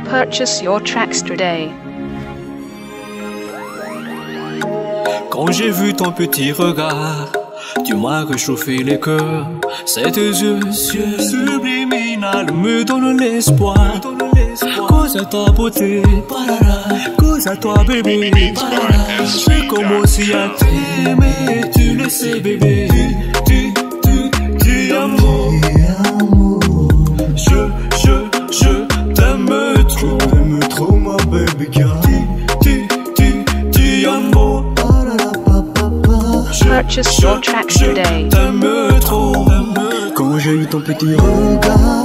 Purchase your tracks today. Quand j'ai vu ton petit regard, tu m'as réchauffé les cœurs. Ces deux yeux subliminales me donnent l'espoir. Cause à ta beauté, cause à toi bébé. J'ai commencé à t'aimer, tu le sais bébé. Tu amour. Je t'aime trop ma baby girl. Tu amour. Purchase your tracks today. T'aime trop. Quand j'ai eu ton petit regard,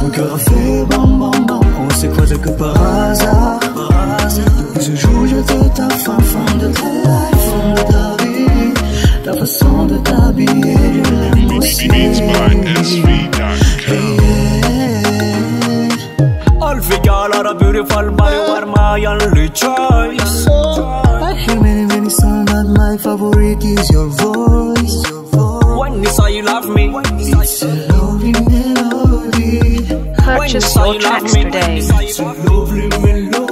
mon cœur a fait bam bam bam. On s'est croisés que par hasard. Depuis ce jour j'étais ta femme de ta life, femme de ta vie. Ta façon de t'habiller, je l'aime aussi. All figure are a beautiful body, were my only choice. I hear many songs, but my favorite is your voice. When you say you love me, It's a lovely melody. Purchase your tracks today. it's a lovely melody.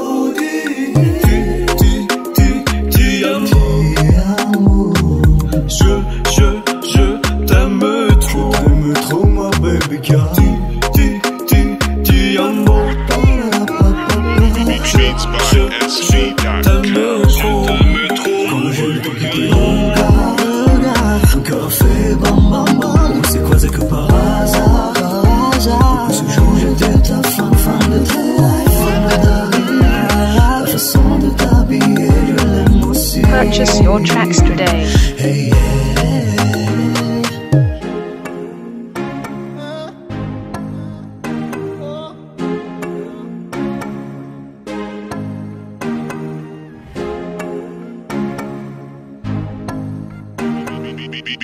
Tu amour. Je t'aime trop ma baby girl. Tu amour. Je t'aime trop. Quand j'ai eu ton petit regard, mon cœur a fait bam bam bam. On s'est croisés que par hasard. Depuis ce jour j'étais ta femme de ta life, femme de ta vie. La façon de t'habiller, je l'aime aussi. Purchase your tracks today. Hey,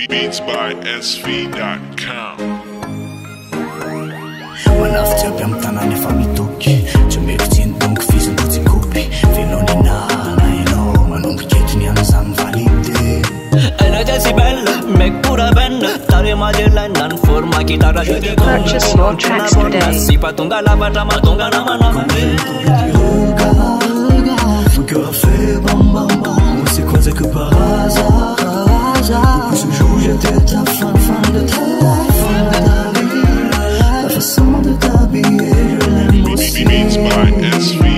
Beats by SV.com. Manafy aby amy tanany efa mitoky. Tsy mekitsiny donc fiziny ro tsy kopy. Veloninana enao manomboky etiny amizany validé. Elle était si belle, mec pura belle. Tare Madeleine, nan forma chitarra. Purchase your tracks today. Si pas tonga lavatra, ma tonga namana. Mon cœur a fait bam bam bam. On s'est croisés que par hasard. Depuis ce jour j'étais ta femme de ta life, femme de ta vie. La façon de t'habiller, je l'aime aussi. Beats by SV.